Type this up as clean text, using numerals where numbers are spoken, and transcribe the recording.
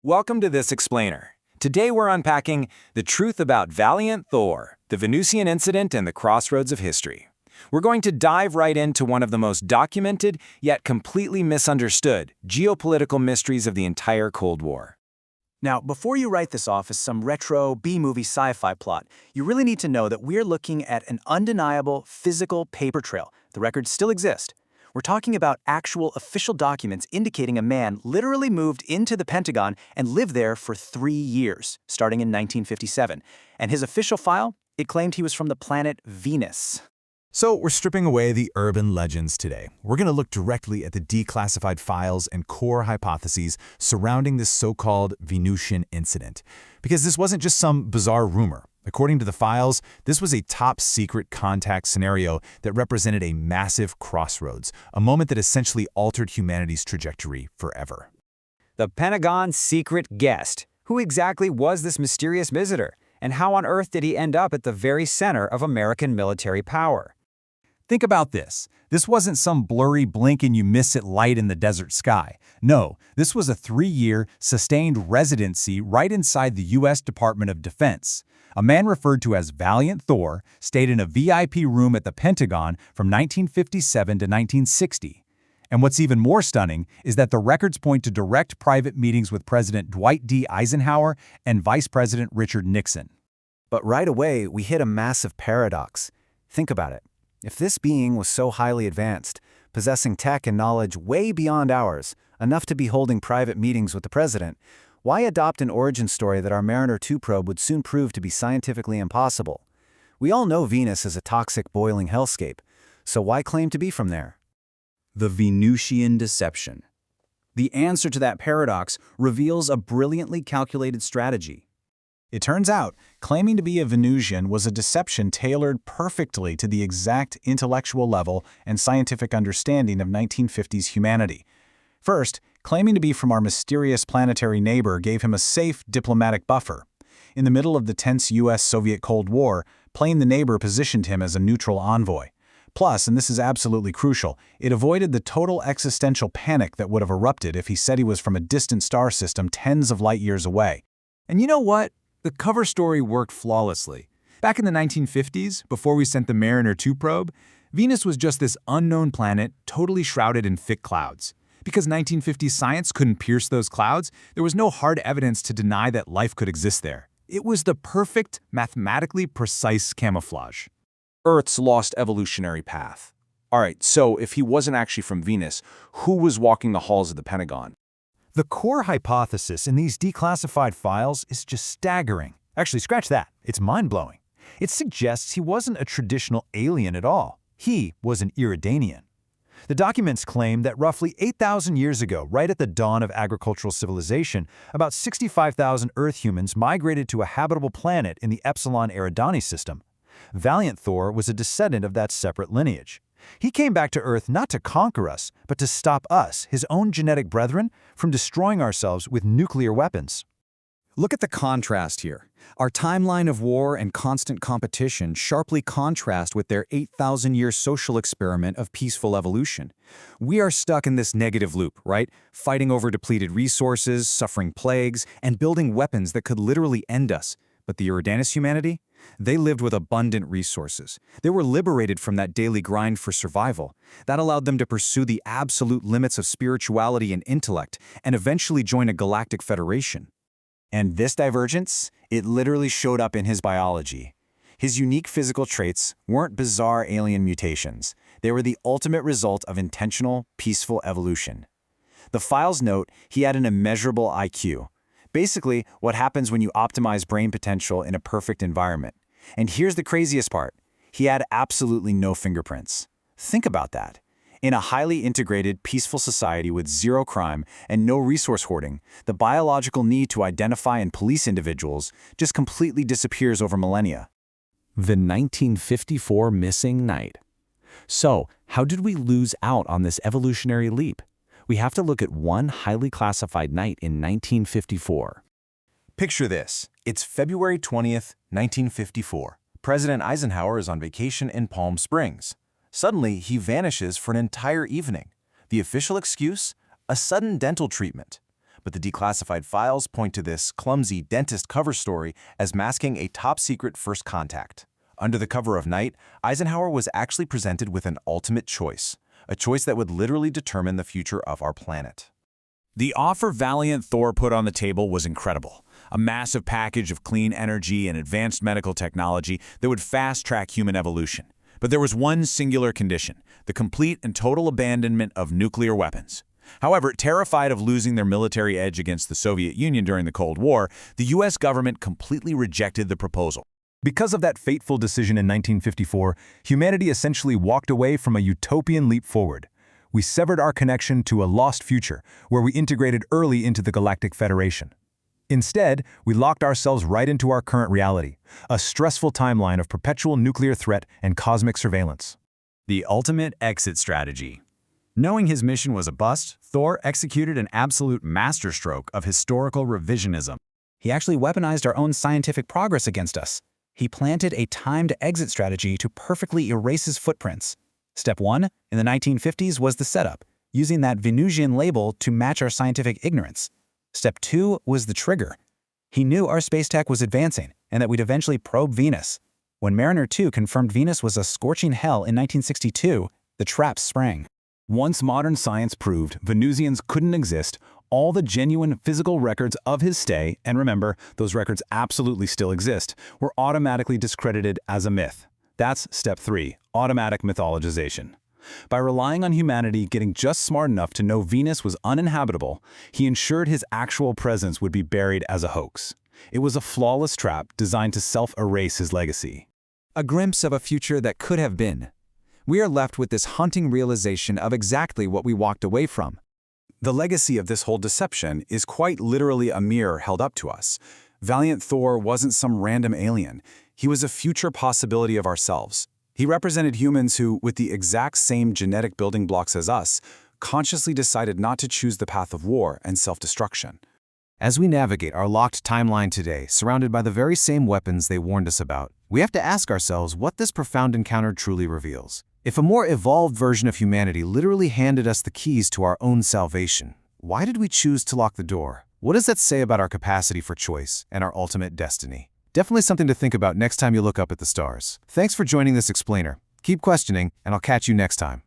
Welcome to this explainer. Today we're unpacking the truth about Valiant Thor, the Venusian incident, and the crossroads of history. We're going to dive right into one of the most documented, yet completely misunderstood, geopolitical mysteries of the entire Cold War. Now, before you write this off as some retro B-movie sci-fi plot, you really need to know that we're looking at an undeniable physical paper trail. The records still exist. We're talking about actual official documents indicating a man literally moved into the Pentagon and lived there for 3 years, starting in 1957. And his official file, it claimed he was from the planet Venus. So we're stripping away the urban legends today. We're going to look directly at the declassified files and core hypotheses surrounding this so-called Venusian incident. Because this wasn't just some bizarre rumor. According to the files, this was a top-secret contact scenario that represented a massive crossroads, a moment that essentially altered humanity's trajectory forever. The Pentagon's secret guest. Who exactly was this mysterious visitor? And how on earth did he end up at the very center of American military power? Think about this. This wasn't some blurry blink-and-you-miss-it light in the desert sky. No, this was a 3-year, sustained residency right inside the U.S. Department of Defense. A man referred to as Valiant Thor stayed in a VIP room at the Pentagon from 1957 to 1960. And what's even more stunning is that the records point to direct private meetings with President Dwight D. Eisenhower and Vice President Richard Nixon. But right away, we hit a massive paradox. Think about it. If this being was so highly advanced, possessing tech and knowledge way beyond ours, enough to be holding private meetings with the president, why adopt an origin story that our Mariner 2 probe would soon prove to be scientifically impossible? We all know Venus is a toxic, boiling hellscape, so why claim to be from there? The Venusian deception. The answer to that paradox reveals a brilliantly calculated strategy. It turns out, claiming to be a Venusian was a deception tailored perfectly to the exact intellectual level and scientific understanding of 1950s humanity. First, claiming to be from our mysterious planetary neighbor gave him a safe diplomatic buffer. In the middle of the tense U.S.-Soviet Cold War, playing the neighbor positioned him as a neutral envoy. Plus, and this is absolutely crucial, it avoided the total existential panic that would have erupted if he said he was from a distant star system tens of light years away. And you know what? The cover story worked flawlessly. Back in the 1950s, before we sent the Mariner 2 probe, Venus was just this unknown planet totally shrouded in thick clouds. Because 1950s science couldn't pierce those clouds, there was no hard evidence to deny that life could exist there. It was the perfect, mathematically precise camouflage. Earth's lost evolutionary path. All right, so if he wasn't actually from Venus, who was walking the halls of the Pentagon? The core hypothesis in these declassified files is just staggering. Actually, scratch that. It's mind-blowing. It suggests he wasn't a traditional alien at all. He was an Iridanian. The documents claim that roughly 8,000 years ago, right at the dawn of agricultural civilization, about 65,000 Earth humans migrated to a habitable planet in the Epsilon Eridani system. Valiant Thor was a descendant of that separate lineage. He came back to Earth not to conquer us, but to stop us, his own genetic brethren, from destroying ourselves with nuclear weapons. Look at the contrast here. Our timeline of war and constant competition sharply contrast with their 8,000-year social experiment of peaceful evolution. We are stuck in this negative loop, right? Fighting over depleted resources, suffering plagues, and building weapons that could literally end us. But the Eridanus humanity? They lived with abundant resources. They were liberated from that daily grind for survival. That allowed them to pursue the absolute limits of spirituality and intellect, and eventually join a galactic federation. And this divergence, it literally showed up in his biology. His unique physical traits weren't bizarre alien mutations. They were the ultimate result of intentional, peaceful evolution. The files note he had an immeasurable IQ. Basically, what happens when you optimize brain potential in a perfect environment. And here's the craziest part. He had absolutely no fingerprints. Think about that. In a highly integrated, peaceful society with zero crime and no resource hoarding, the biological need to identify and police individuals just completely disappears over millennia. The 1954 missing night. So, how did we lose out on this evolutionary leap? We have to look at one highly classified night in 1954. Picture this. It's February 20th, 1954. President Eisenhower is on vacation in Palm Springs. Suddenly, he vanishes for an entire evening. The official excuse? A sudden dental treatment. but the declassified files point to this clumsy dentist cover story as masking a top-secret first contact. Under the cover of night, Eisenhower was actually presented with an ultimate choice, a choice that would literally determine the future of our planet. The offer Valiant Thor put on the table was incredible. A massive package of clean energy and advanced medical technology that would fast-track human evolution. But there was one singular condition: the complete and total abandonment of nuclear weapons. However, terrified of losing their military edge against the Soviet Union during the Cold War, the U.S. government completely rejected the proposal. Because of that fateful decision in 1954, humanity essentially walked away from a utopian leap forward. We severed our connection to a lost future, where we integrated early into the Galactic Federation. Instead, we locked ourselves right into our current reality, a stressful timeline of perpetual nuclear threat and cosmic surveillance. The ultimate exit strategy. Knowing his mission was a bust, Thor executed an absolute masterstroke of historical revisionism. He actually weaponized our own scientific progress against us. He planted a time-to-exit strategy to perfectly erase his footprints. Step 1, in the 1950s, was the setup, using that Venusian label to match our scientific ignorance. Step 2 was the trigger. He knew our space tech was advancing and that we'd eventually probe Venus. When Mariner 2 confirmed Venus was a scorching hell in 1962, the trap sprang. Once modern science proved Venusians couldn't exist, all the genuine physical records of his stay, and remember, those records absolutely still exist, were automatically discredited as a myth. That's step 3, automatic mythologization. By relying on humanity getting just smart enough to know Venus was uninhabitable, he ensured his actual presence would be buried as a hoax. It was a flawless trap designed to self-erase his legacy. A glimpse of a future that could have been. We are left with this haunting realization of exactly what we walked away from. The legacy of this whole deception is quite literally a mirror held up to us. Valiant Thor wasn't some random alien. He was a future possibility of ourselves. He represented humans who, with the exact same genetic building blocks as us, consciously decided not to choose the path of war and self-destruction. As we navigate our locked timeline today, surrounded by the very same weapons they warned us about, we have to ask ourselves what this profound encounter truly reveals. If a more evolved version of humanity literally handed us the keys to our own salvation, why did we choose to lock the door? What does that say about our capacity for choice and our ultimate destiny? Definitely something to think about next time you look up at the stars. Thanks for joining this explainer. Keep questioning, and I'll catch you next time.